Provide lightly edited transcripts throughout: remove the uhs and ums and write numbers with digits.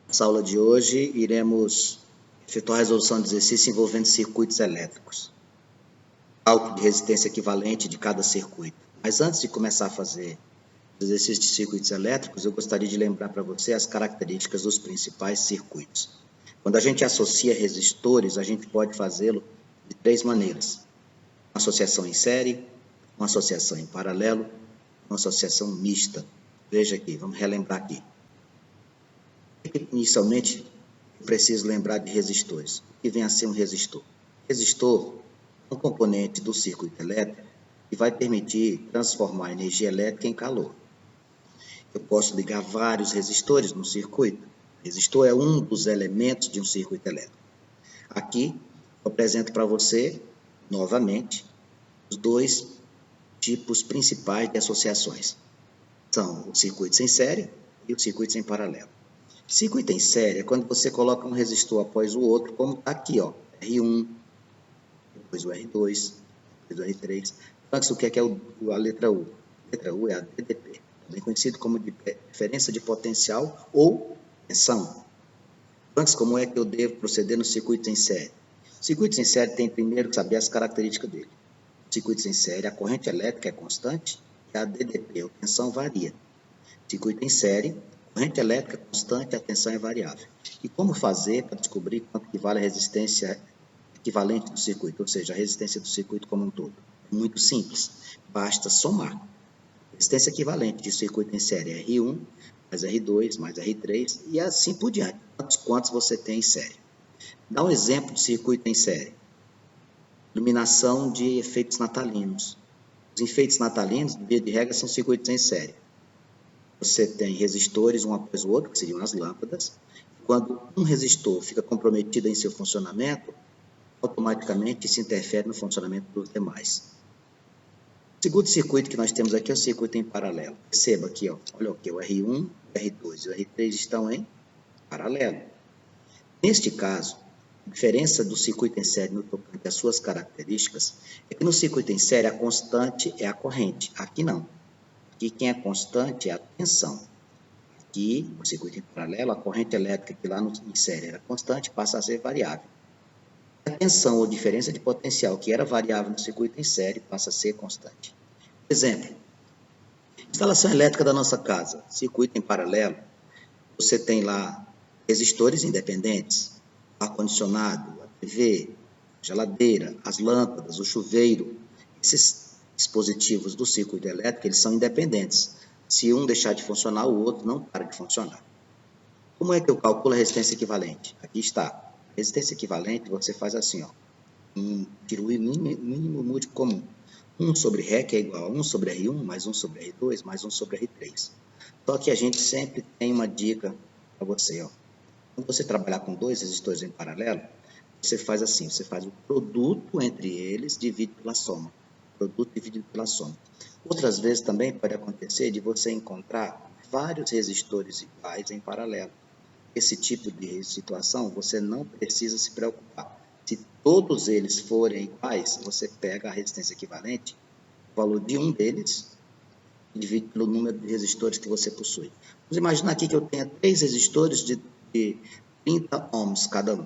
Nessa aula de hoje, iremos efetuar a resolução de exercício envolvendo circuitos elétricos. Cálculo de resistência equivalente de cada circuito. Mas antes de começar a fazer os exercícios de circuitos elétricos, eu gostaria de lembrar para você as características dos principais circuitos. Quando a gente associa resistores, a gente pode fazê-lo de três maneiras. Uma associação em série, uma associação em paralelo, uma associação mista. Veja aqui, vamos relembrar aqui. Inicialmente, eu preciso lembrar de resistores. O que vem a ser um resistor? Resistor é um componente do circuito elétrico que vai permitir transformar a energia elétrica em calor. Eu posso ligar vários resistores no circuito. Resistor é um dos elementos de um circuito elétrico. Aqui, eu apresento para você, novamente, os dois tipos principais de associações. São os circuitos em série e os circuitos em paralelo. Circuito em série é quando você coloca um resistor após o outro, como está aqui, ó, R1, depois o R2, depois o R3. Antes, o que é a letra U? A letra U é a DDP, também conhecido como diferença de potencial ou tensão. Antes, como é que eu devo proceder no circuito em série? Circuitos em série tem primeiro que saber as características dele. Circuitos em série, a corrente elétrica é constante e a DDP, a tensão, varia. Circuito em série, corrente elétrica é constante, a tensão é variável. E como fazer para descobrir quanto equivale a resistência equivalente do circuito, ou seja, a resistência do circuito como um todo? É muito simples, basta somar. A resistência equivalente de circuito em série é R1, mais R2, mais R3, e assim por diante, quantos você tem em série. Dá um exemplo de circuito em série. Iluminação de efeitos natalinos. Os efeitos natalinos, via de regra, são circuitos em série. Você tem resistores um após o outro, que seriam as lâmpadas. Quando um resistor fica comprometido em seu funcionamento, automaticamente isso interfere no funcionamento dos demais. O segundo circuito que nós temos aqui é o circuito em paralelo. Perceba aqui, ó, olha aqui, o R1, o R2 e o R3 estão em paralelo. Neste caso, a diferença do circuito em série no tocante às suas características é que no circuito em série a constante é a corrente, aqui não. Aqui quem é constante é a tensão. Aqui, no circuito em paralelo, a corrente elétrica que lá em série era constante passa a ser variável. A tensão ou diferença de potencial que era variável no circuito em série passa a ser constante. Exemplo, instalação elétrica da nossa casa, circuito em paralelo, você tem lá resistores independentes, ar-condicionado, a TV, geladeira, as lâmpadas, o chuveiro. Esses dispositivos do circuito elétrico, eles são independentes. Se um deixar de funcionar, o outro não para de funcionar. Como é que eu calculo a resistência equivalente? Aqui está. A resistência equivalente, você faz assim, ó. Tira o mínimo múltiplo comum. 1 sobre REC é igual a 1 sobre R1, mais 1 sobre R2, mais 1 sobre R3. Só que a gente sempre tem uma dica para você, ó. Quando você trabalhar com dois resistores em paralelo, você faz assim, você faz o produto entre eles, divide pela soma. Produto dividido pela soma. Outras vezes também pode acontecer de você encontrar vários resistores iguais em paralelo. Esse tipo de situação, você não precisa se preocupar. Se todos eles forem iguais, você pega a resistência equivalente, o valor de um deles, e divide pelo número de resistores que você possui. Vamos imaginar aqui que eu tenha 3 resistores de 30 ohms cada um.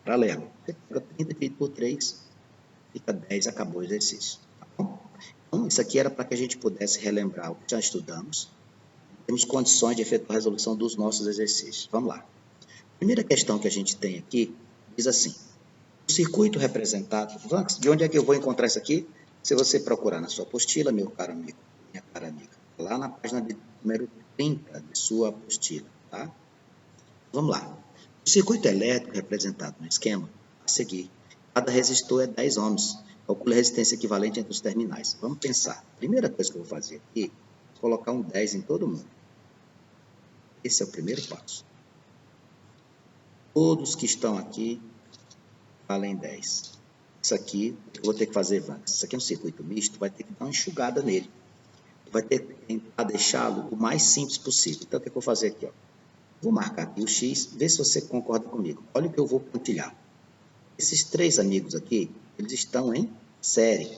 Paralelo. Você pega 30 dividido por 3, fica 10, acabou o exercício. Tá bom? Então, isso aqui era para que a gente pudesse relembrar o que já estudamos. Temos condições de efetuar a resolução dos nossos exercícios. Vamos lá. A primeira questão que a gente tem aqui diz assim: o circuito representado... De onde é que eu vou encontrar isso aqui? Se você procurar na sua apostila, meu caro amigo, minha cara amiga, lá na página de número 30 de sua apostila, tá? Vamos lá. O circuito elétrico representado no esquema a seguir. Cada resistor é 10 ohms. Calcule a resistência equivalente entre os terminais. Vamos pensar. A primeira coisa que eu vou fazer aqui é colocar um 10 em todo mundo. Esse é o primeiro passo. Todos que estão aqui valem 10. Isso aqui, eu vou ter que fazer, Vanessa. Isso aqui é um circuito misto, vai ter que dar uma enxugada nele. Vai ter que tentar deixá-lo o mais simples possível. Então, o que eu vou fazer aqui? Ó? Vou marcar aqui o X, vê se você concorda comigo. Olha o que eu vou pontilhar. Esses 3 amigos aqui, eles estão em série.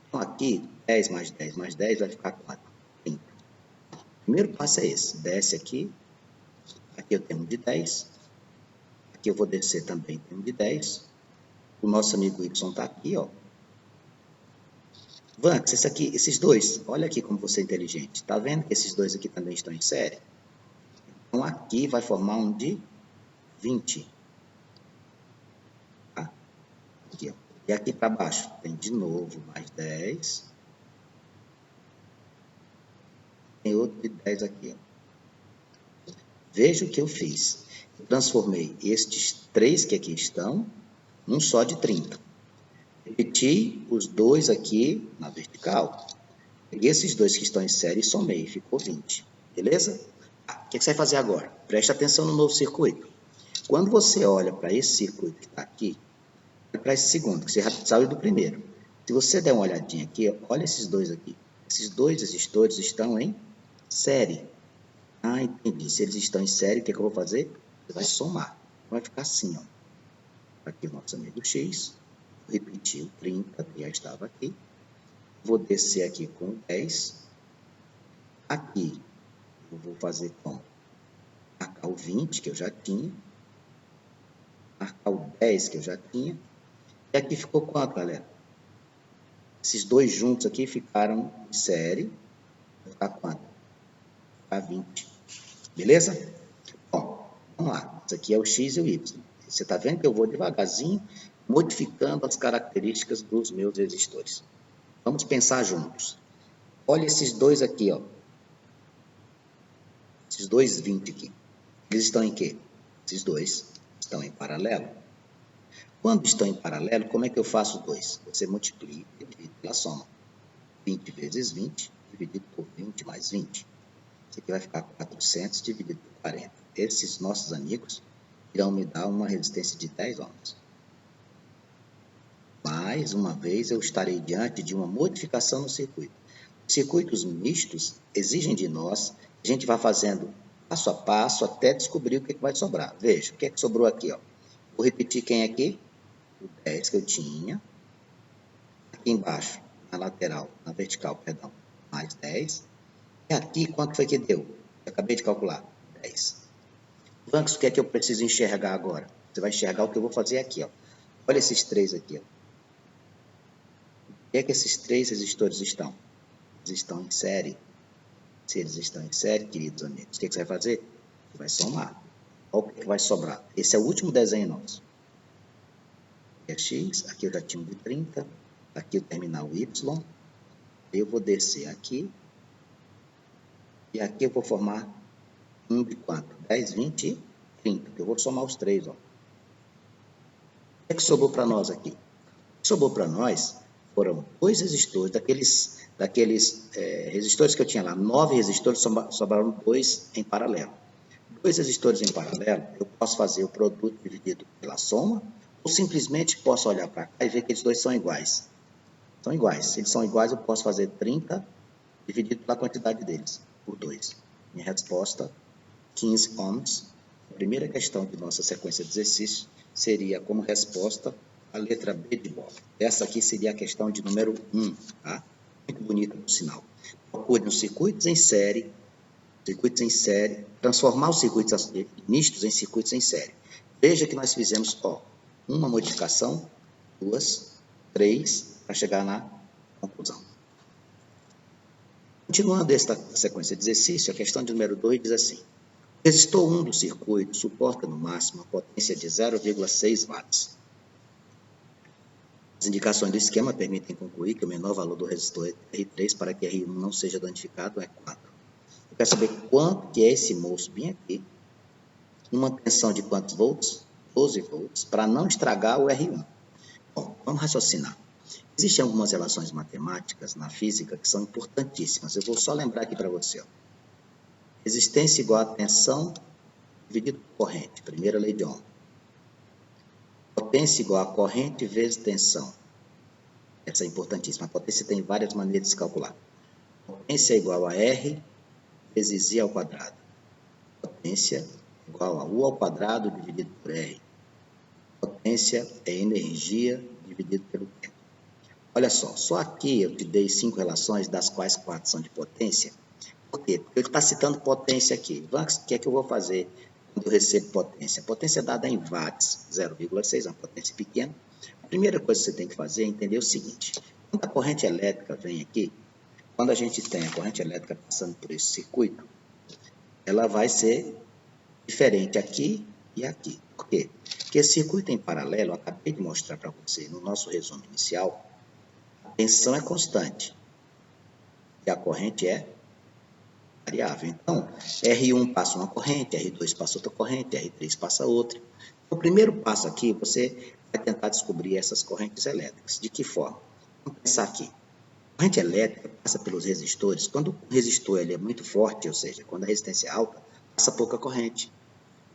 Então, aqui, 10 mais 10 mais 10 vai ficar 4. 30. O primeiro passo é esse. Desce aqui, Aqui eu tenho um de 10. Aqui eu vou descer também, tem um de 10. O nosso amigo Y está aqui, ó. Vanx, esses dois, olha aqui como você é inteligente. Está vendo que esses dois aqui também estão em série? Então, aqui vai formar um de 20. Tá? Aqui, ó. E aqui para baixo tem de novo mais 10. Tem outro de 10 aqui, ó. Veja o que eu fiz. Eu transformei estes 3 que aqui estão num só de 30. Repeti os dois aqui na vertical. Peguei esses dois que estão em série e somei, ficou 20. Beleza? O que você vai fazer agora? Preste atenção no novo circuito. Quando você olha para esse circuito que está aqui, olha para esse segundo, que você já saiu do primeiro. Se você der uma olhadinha aqui, olha esses dois aqui. Esses dois resistores estão em série. Ah, entendi. Se eles estão em série, o que eu vou fazer? Você vai somar. Vai ficar assim, ó. Aqui o nosso amigo X. Vou repetir o 30, que já estava aqui. Vou descer aqui com 10. Aqui eu vou fazer com marcar o 20, que eu já tinha. Marcar o 10, que eu já tinha. E aqui ficou quanto, galera? Esses dois juntos aqui ficaram em série. Vai ficar quanto? Vai ficar 20. Beleza? Bom, vamos lá. Isso aqui é o X e o Y. Você está vendo que eu vou devagarzinho modificando as características dos meus resistores. Vamos pensar juntos. Olha esses dois aqui, ó. Esses dois 20 aqui. Eles estão em quê? Esses dois estão em paralelo. Quando estão em paralelo, como é que eu faço 2? Você multiplica e divide pela soma. 20 vezes 20, dividido por 20 mais 20. Isso aqui vai ficar 400 dividido por 40. Esses nossos amigos irão me dar uma resistência de 10 ohms. Mais uma vez, eu estarei diante de uma modificação no circuito. Os circuitos mistos exigem de nós que a gente vá fazendo passo a passo até descobrir o que vai sobrar. Veja, o que é que sobrou aqui, ó. Vou repetir quem é aqui? O 10 que eu tinha. Aqui embaixo, na lateral, na vertical, perdão, mais 10. E aqui, quanto foi que deu? Eu acabei de calcular, 10. Vanx, o que é que eu preciso enxergar agora? Você vai enxergar o que eu vou fazer aqui, ó. Olha esses três aqui, ó. O que é que esses três resistores estão? Eles estão em série. Se eles estão em série, queridos amigos, o que você vai fazer? Você vai somar. Olha o que vai sobrar. Esse é o último desenho nosso. Aqui é X, aqui eu já tinha um de 30, aqui o terminal Y. Eu vou descer aqui. E aqui eu vou formar um de quanto? 10, 20 e 30. Eu vou somar os três, ó. O que é que sobrou para nós aqui? O que sobrou para nós foram dois resistores, daqueles resistores que eu tinha lá, 9 resistores, sobraram 2 em paralelo. 2 resistores em paralelo, eu posso fazer o produto dividido pela soma, ou simplesmente posso olhar para cá e ver que eles dois são iguais. São iguais. Se eles são iguais, eu posso fazer 30 dividido pela quantidade deles, por 2. Minha resposta, 15 ohms. A primeira questão de nossa sequência de exercícios seria como resposta a letra B de bola. Essa aqui seria a questão de número 1, tá? Muito bonita, por sinal. Procure os circuitos em série, transformar os circuitos mistos em circuitos em série. Veja que nós fizemos, ó, uma modificação, 2, 3, para chegar na conclusão. Continuando esta sequência de exercício, a questão de número 2 diz assim: o resistor 1 do circuito suporta no máximo a potência de 0,6 watts. As indicações do esquema permitem concluir que o menor valor do resistor R3 para que R1 não seja danificado é 4. Eu quero saber quanto que é esse moço bem aqui, numa tensão de quantos volts? 12 volts, para não estragar o R1. Bom, vamos raciocinar. Existem algumas relações matemáticas na física que são importantíssimas. Eu vou só lembrar aqui para você, ó. Resistência igual a tensão dividido por corrente, primeira lei de Ohm. Potência igual a corrente vezes tensão. Essa é importantíssima. A potência tem várias maneiras de se calcular. Potência é igual a R vezes I ao quadrado. Potência igual a U ao quadrado dividido por R. Potência é energia dividido pelo tempo. Olha só aqui eu te dei 5 relações, das quais 4 são de potência. Por quê? Porque ele está citando potência aqui. O que é que eu vou fazer quando eu recebo potência. A potência é dada em watts, 0,6, é uma potência pequena. A primeira coisa que você tem que fazer é entender o seguinte: quando a corrente elétrica vem aqui, quando a gente tem a corrente elétrica passando por esse circuito, ela vai ser diferente aqui e aqui. Por quê? Porque esse circuito em paralelo, eu acabei de mostrar para você no nosso resumo inicial, a tensão é constante e a corrente é variável. Então, R1 passa uma corrente, R2 passa outra corrente, R3 passa outra. O primeiro passo aqui, você vai tentar descobrir essas correntes elétricas. De que forma? Vamos pensar aqui. A corrente elétrica passa pelos resistores. Quando o resistor ele é muito forte, ou seja, quando a resistência é alta, passa pouca corrente.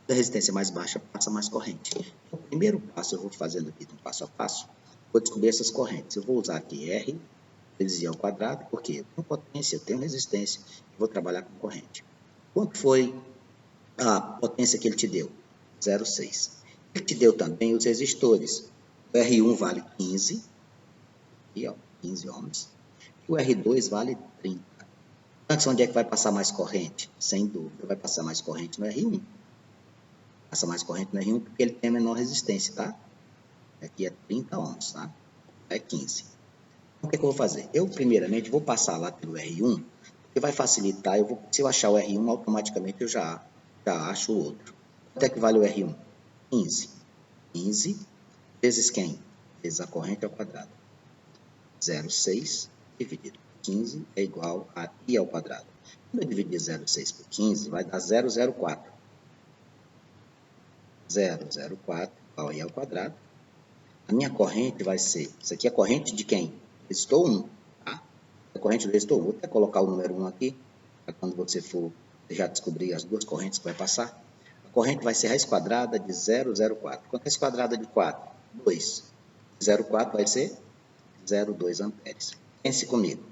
Quando a resistência é mais baixa, passa mais corrente. Então, o primeiro passo, eu vou fazendo aqui um passo a passo, vou descobrir essas correntes. Eu vou usar aqui R vezes I ao quadrado, porque eu tenho potência, eu tenho resistência, eu vou trabalhar com corrente. Quanto foi a potência que ele te deu? 0,6. Ele te deu também os resistores. O R1 vale 15, aqui, ó, 15 ohms, e o R2 vale 30. Então, onde é que vai passar mais corrente? Sem dúvida, vai passar mais corrente no R1. Passa mais corrente no R1 porque ele tem a menor resistência, tá? Aqui é 30 ohms, tá? É 15. Então, o que eu vou fazer? Eu, primeiramente, vou passar lá pelo R1, porque vai facilitar. Se eu achar o R1, automaticamente eu já acho o outro. Quanto é que vale o R1? 15. 15 vezes quem? Vezes a corrente ao quadrado. 0,6 dividido por 15 é igual a I ao quadrado. Quando eu dividir 0,6 por 15, vai dar 0,04. 0,04 igual a I ao quadrado. A minha corrente vai ser, isso aqui é a corrente de quem? Resistor 1, tá? A corrente do resistor 1, vou até colocar o número 1 aqui, para quando você for já descobrir as duas correntes que vai passar. A corrente vai ser raiz quadrada de 0,04. Quanto é raiz quadrada de 4? 2. 0,4 vai ser 0,2 amperes. Pense comigo.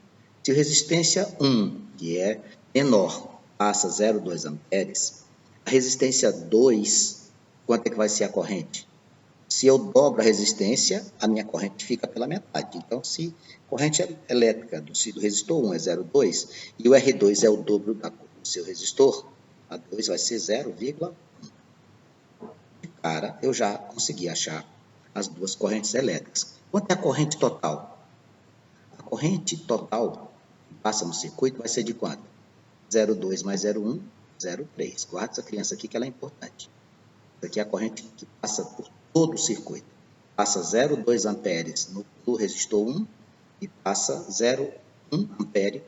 Se a resistência 1, que é menor, passa 0,2 amperes, a resistência 2, quanto é que vai ser a corrente? Se eu dobro a resistência, a minha corrente fica pela metade. Então, se a corrente elétrica do resistor 1 é 0,2 e o R2 é o dobro do seu resistor, a 2 vai ser 0,1. Cara, eu já consegui achar as duas correntes elétricas. Quanto é a corrente total? A corrente total que passa no circuito vai ser de quanto? 0,2 mais 0,1, 0,3. Guarda essa criança aqui que ela é importante. Essa aqui é a corrente que passa por todo o circuito. Passa 0,2 amperes no resistor 1 e passa 0,1 ampere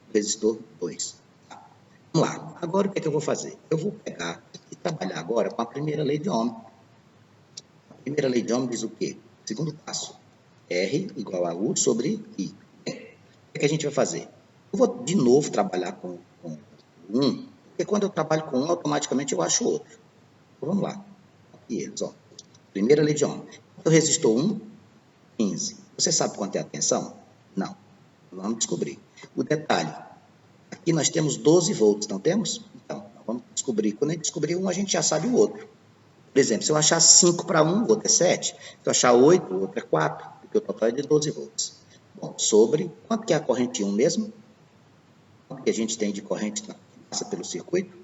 no resistor 2. Tá. Vamos lá. Agora o que é que eu vou fazer? Eu vou pegar e trabalhar agora com a primeira lei de Ohm. A primeira lei de Ohm diz o quê? Segundo passo. R igual a U sobre I. O que a gente vai fazer? Eu vou de novo trabalhar com 1, porque quando eu trabalho com 1, automaticamente eu acho outro. Então, vamos lá. Aqui eles, ó. Primeira lei de Ohm. Eu resistor 1, 15. Você sabe quanto é a tensão? Não. Vamos descobrir. O detalhe, aqui nós temos 12 volts, não temos? Então, vamos descobrir. Quando a gente descobrir um, a gente já sabe o outro. Por exemplo, se eu achar 5 para um, o outro é 7. Se eu achar 8, o outro é 4, porque o total é de 12 volts. Bom, sobre, quanto que é a corrente 1 mesmo? Quanto que a gente tem de corrente que passa pelo circuito?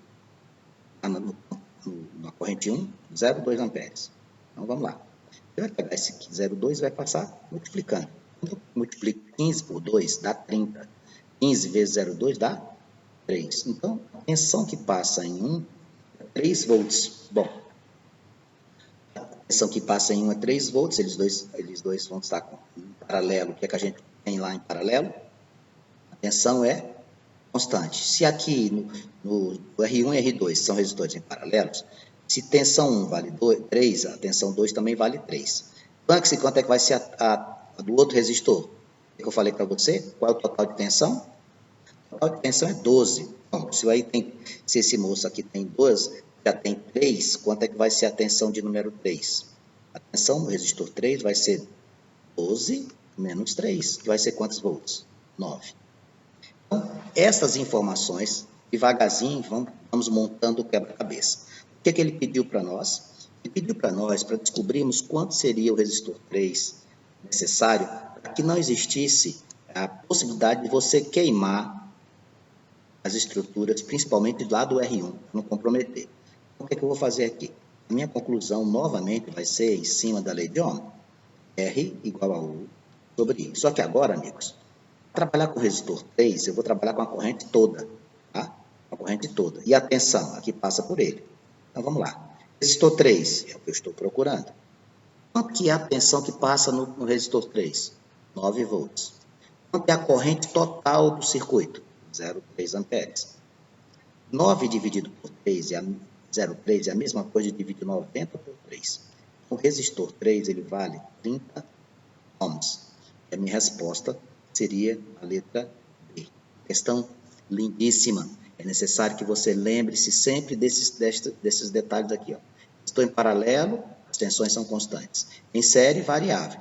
Na corrente 1, 0,2 amperes. Então, vamos lá. Você vai pegar esse 0,2 e vai passar multiplicando. Quando eu multiplico 15 por 2, dá 30. 15 vezes 0,2 dá 3. Então, a tensão que passa em 1 é 3 volts. Bom, a tensão que passa em 1 é 3 volts, eles dois vão estar em paralelo. O que é que a gente tem lá em paralelo? A tensão é constante. Se aqui no R1 e R2 são resistores em paralelos, se tensão 1 vale 3, a tensão 2 também vale 3. Quanto é que vai ser a do outro resistor? O que eu falei para você? Qual é o total de tensão? O total de tensão é 12. Bom, se esse moço aqui tem 12, já tem 3, quanto é que vai ser a tensão de número 3? A tensão no resistor 3 vai ser 12 menos 3, que vai ser quantos volts? 9. Então, essas informações, devagarzinho, vamos montando o quebra-cabeça. O que é que ele pediu para nós? Ele pediu para nós para descobrirmos quanto seria o resistor 3 necessário para que não existisse a possibilidade de você queimar as estruturas, principalmente lá do R1, para não comprometer. O que é que eu vou fazer aqui? A minha conclusão, novamente, vai ser em cima da lei de Ohm. R igual a U sobre I. Só que agora, amigos, para trabalhar com o resistor 3, eu vou trabalhar com a corrente toda, tá? A corrente toda. E a tensão, aqui passa por ele. Então, vamos lá. Resistor 3 é o que eu estou procurando. Quanto que é a tensão que passa no resistor 3? 9 volts. Quanto é a corrente total do circuito? 0,3 amperes. 9 dividido por 3 é 0,3 é a mesma coisa de dividir 90 por 3. O resistor 3 ele vale 30 ohms. E a minha resposta seria a letra B. Questão lindíssima. É necessário que você lembre-se sempre desses detalhes aqui. Ó. Estou em paralelo, as tensões são constantes. Em série, variável.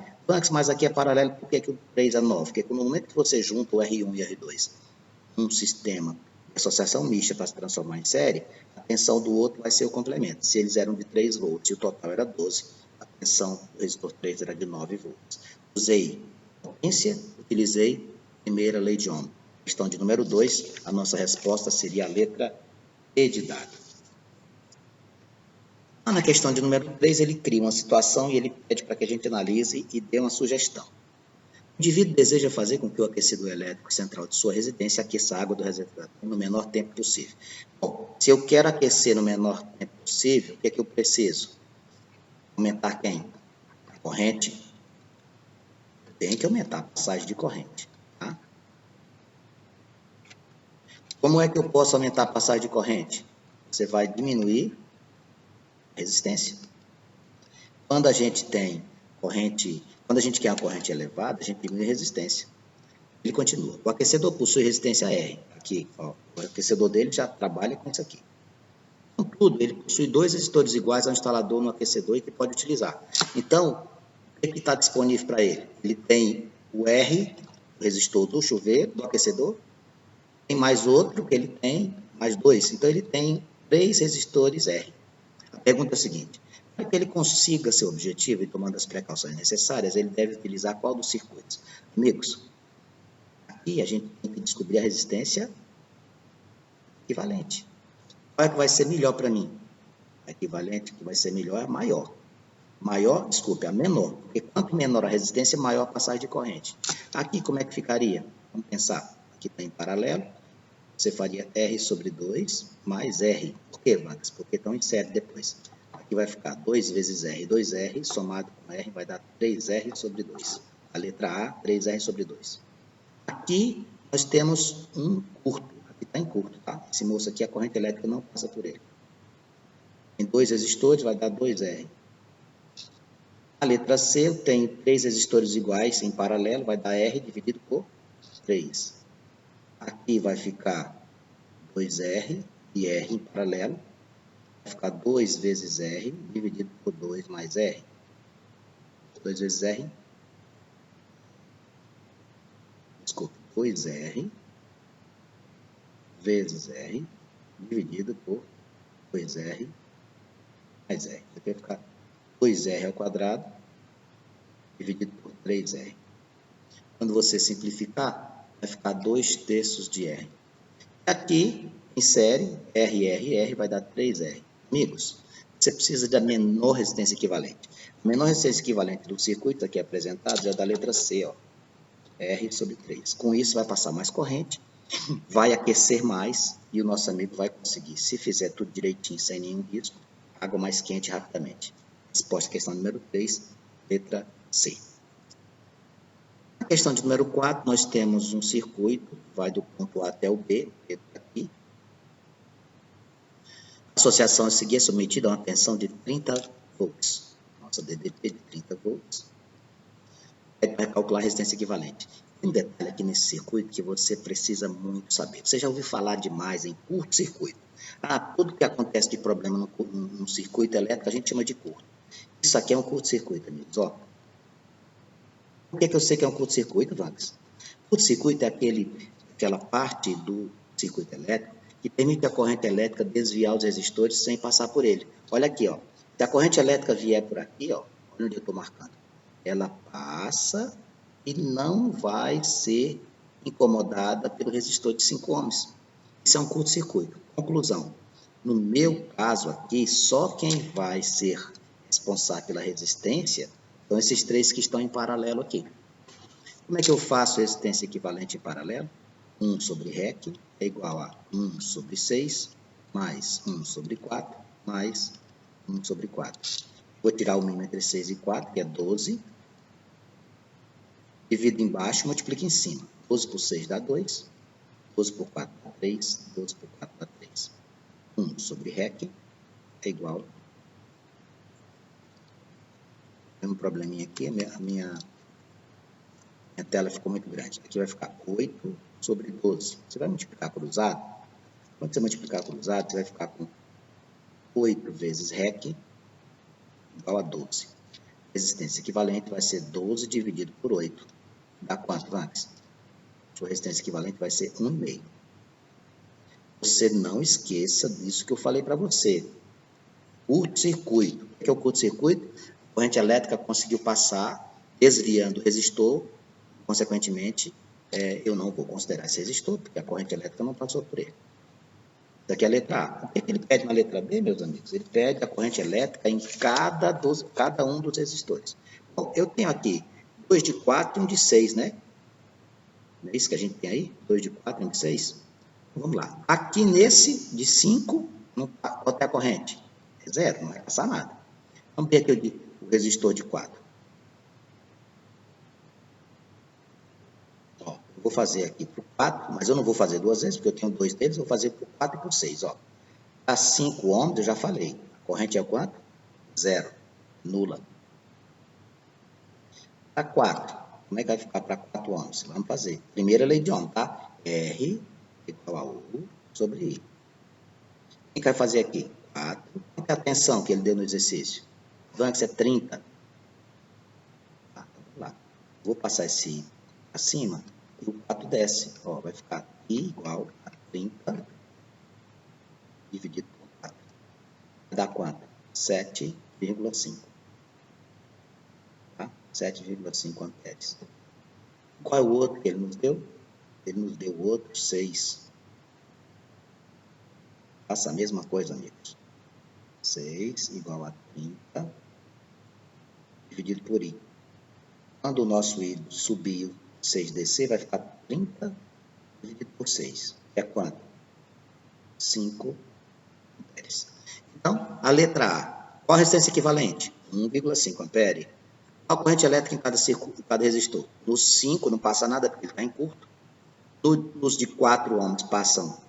Mas aqui é paralelo, por que o 3 é 9? Porque no momento que você junta o R1 e o R2 um sistema de associação mista para se transformar em série, a tensão do outro vai ser o complemento. Se eles eram de 3 volts e o total era 12, a tensão do resistor 3 era de 9 volts. Usei potência, utilizei a primeira lei de Ohm. Questão de número 2, a nossa resposta seria a letra E de dado. Na questão de número 3, ele cria uma situação e ele pede para que a gente analise e dê uma sugestão. O indivíduo deseja fazer com que o aquecedor elétrico central de sua residência aqueça a água do reservatório no menor tempo possível. Bom, se eu quero aquecer no menor tempo possível, o que é que eu preciso? Aumentar quem? A corrente. Tem que aumentar a passagem de corrente. Tá? Como é que eu posso aumentar a passagem de corrente? Você vai diminuir a resistência. Quando a gente tem corrente, quando a gente quer uma corrente elevada, a gente diminui a resistência. Ele continua. O aquecedor possui resistência R. Aqui, ó, o aquecedor dele já trabalha com isso aqui. Contudo, ele possui 2 resistores iguais ao instalador no aquecedor e que pode utilizar. Então, o que está disponível para ele? Ele tem o R, o resistor do chuveiro, do aquecedor, tem mais outro que ele tem, mais 2. Então, ele tem 3 resistores R. A pergunta é a seguinte: para que ele consiga seu objetivo e tomando as precauções necessárias, ele deve utilizar qual dos circuitos? Amigos, aqui a gente tem que descobrir a resistência equivalente. Qual é que vai ser melhor para mim? A equivalente que vai ser melhor é a maior. Maior, desculpe, a menor. Porque quanto menor a resistência, maior a passagem de corrente. Aqui, como é que ficaria? Vamos pensar. Aqui está em paralelo. Você faria R sobre 2 mais R. Por quê, Max? Porque estão em série depois. Aqui vai ficar 2 vezes R. 2R somado com R vai dar 3R sobre 2. A letra A, 3R sobre 2. Aqui nós temos um curto. Aqui está em curto, tá? Esse moço aqui, a corrente elétrica não passa por ele. Em 2 resistores vai dar 2R. A letra C, eu tenho 3 resistores iguais em paralelo, vai dar R dividido por 3. Aqui vai ficar 2R e R em paralelo. Vai ficar 2 vezes R dividido por 2 mais R. 2 vezes R. Desculpa, 2R vezes R dividido por 2R mais R. Aqui vai ficar 2R ao quadrado dividido por 3R. Quando você simplificar, vai ficar 2/3 de R. Aqui, em série, R vai dar 3R. Amigos, você precisa da menor resistência equivalente. A menor resistência equivalente do circuito aqui apresentado é da letra C, ó, R sobre 3. Com isso, vai passar mais corrente, vai aquecer mais e o nosso amigo vai conseguir, se fizer tudo direitinho, sem nenhum risco, água mais quente rapidamente. Resposta à questão número 3, letra C. Na questão de número 4, nós temos um circuito, vai do ponto A até o B, aqui. A associação a seguir é submetida a uma tensão de 30 volts. Nossa DDP de 30 volts. Vai calcular a resistência equivalente. Tem um detalhe aqui nesse circuito que você precisa muito saber. Você já ouviu falar demais em curto-circuito. Tudo que acontece de problema no circuito elétrico a gente chama de curto. Isso aqui é um curto-circuito, amigos. Ó. Por que eu sei que é um curto-circuito, Vargas? Curto-circuito é aquela parte do circuito elétrico que permite a corrente elétrica desviar os resistores sem passar por ele. Olha aqui, ó. Se a corrente elétrica vier por aqui, ó, olha onde eu estou marcando, ela passa e não vai ser incomodada pelo resistor de 5 ohms. Isso é um curto-circuito. Conclusão. No meu caso aqui, só quem vai ser responsável pela resistência são esses três que estão em paralelo aqui. Como é que eu faço resistência equivalente em paralelo? 1 sobre REC é igual a 1 sobre 6, mais 1 sobre 4, mais 1 sobre 4. Vou tirar o mínimo entre 6 e 4, que é 12. Divido embaixo, multiplico em cima. 12 por 6 dá 2. 12 por 4 dá 3. 12 por 4 dá 3. 1 sobre REC é igual. Tem um probleminha aqui, a minha tela ficou muito grande. Aqui vai ficar 8 sobre 12. Você vai multiplicar cruzado. Quando você multiplicar cruzado, você vai ficar com 8 vezes REC igual a 12. Resistência equivalente vai ser 12 dividido por 8. Dá quanto, Max? Sua resistência equivalente vai ser 1,5. Você não esqueça disso que eu falei para você. Curto-circuito. O que é o curto-circuito? A corrente elétrica conseguiu passar, desviando o resistor. Consequentemente, eu não vou considerar esse resistor, porque a corrente elétrica não passou por ele. Isso aqui é a letra A. O que ele pede na letra B, meus amigos? Ele pede a corrente elétrica em cada um dos resistores. Bom, eu tenho aqui 2 de 4 e 1 de 6, né? Não é isso que a gente tem aí? 2 de 4 e 1 de 6? Vamos lá. Aqui nesse de 5, qual é a corrente? É 0, não vai passar nada. Vamos ver aqui o resistor de 4. Ó, eu vou fazer aqui por 4, mas eu não vou fazer duas vezes, porque eu tenho 2 deles, vou fazer por 4 e por 6. Ó. A 5 ohms, eu já falei. A corrente é quanto? 0. Nula. A 4. Como é que vai ficar para 4 ohms? Vamos fazer. Primeira lei de Ohm, tá? R igual a U sobre I. O que vai fazer aqui? 4. Qual é a tensão que ele deu no exercício? Então, isso é 30. Tá, vamos lá. Vou passar esse I acima e o 4 desce. Ó, vai ficar I igual a 30 dividido por 4. Vai dar quanto? 7,5. Tá? 7,5 amperes. Qual é o outro que ele nos deu? Ele nos deu o outro 6. Faça a mesma coisa, amigos. 6 igual a 30 dividido por I. Quando o nosso I subir e 6 descer, vai ficar 30 dividido por 6. É quanto? 5 amperes. Então, a letra A. Qual a resistência equivalente? 1,5 ampere. Qual a corrente elétrica em cada resistor? No 5 não passa nada, porque ele está em curto. Nos de 4 ohms passam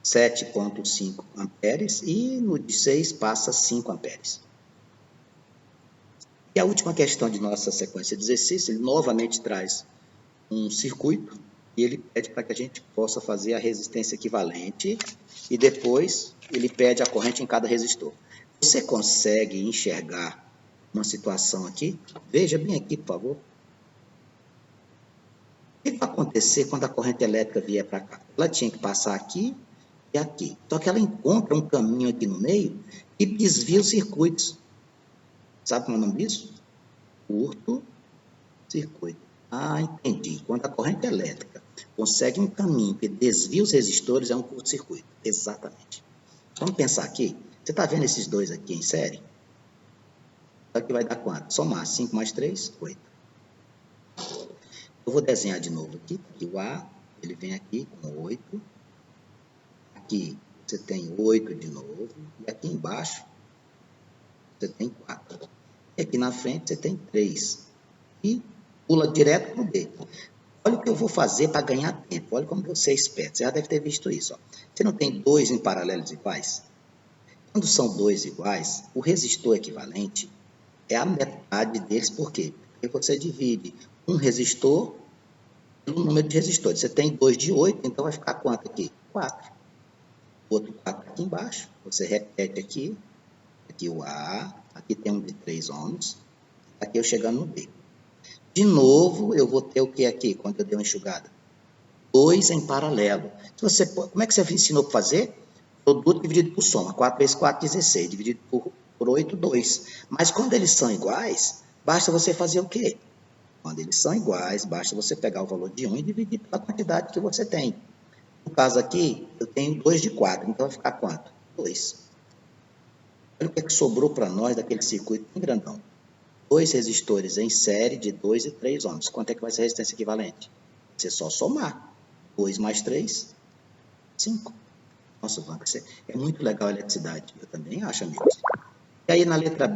7,5 amperes e no de 6 passa 5 amperes. E a última questão de nossa sequência de exercício, ele novamente traz um circuito e ele pede para que a gente possa fazer a resistência equivalente e depois ele pede a corrente em cada resistor. Você consegue enxergar uma situação aqui? Veja bem aqui, por favor. O que vai acontecer quando a corrente elétrica vier para cá? Ela tinha que passar aqui e aqui. Só que ela encontra um caminho aqui no meio e desvia os circuitos. Sabe como é o nome disso? Curto-circuito. Ah, entendi. Quando a corrente elétrica consegue um caminho que desvia os resistores, é um curto-circuito. Exatamente. Vamos pensar aqui. Você está vendo esses dois aqui em série? Aqui vai dar quanto? Somar 5 mais 3, 8. Eu vou desenhar de novo aqui. Aqui o A, ele vem aqui com 8. Aqui você tem 8 de novo. E aqui embaixo você tem 4. E aqui na frente você tem 3. E pula direto para o B. Olha o que eu vou fazer para ganhar tempo. Olha como você é esperto. Você já deve ter visto isso. Ó. Você não tem dois em paralelos iguais? Quando são dois iguais, o resistor equivalente é a metade deles. Por quê? Porque você divide um resistor pelo número de resistores. Você tem 2 de 8, então vai ficar quanto aqui? 4. Outro 4 aqui embaixo. Você repete aqui. Aqui o A. Aqui tem um de 3 ohms. Aqui eu chegando no B. De novo, eu vou ter o que aqui, quando eu der uma enxugada? 2 em paralelo. Como é que você ensinou para fazer? Produto dividido por soma. 4 vezes 4, 16. Dividido por 8, 2. Mas quando eles são iguais, basta você fazer o quê? Quando eles são iguais, basta você pegar o valor de 1 e dividir pela quantidade que você tem. No caso aqui, eu tenho 2 de 4. Então, vai ficar quanto? 2. Olha o que é que sobrou para nós daquele circuito bem grandão. 2 resistores em série de 2 e 3 ohms. Quanto é que vai ser a resistência equivalente? Você só somar. 2 mais 3, 5. Nossa, Blanca, é muito legal a eletricidade. Eu também acho, amigos. E aí, na letra B,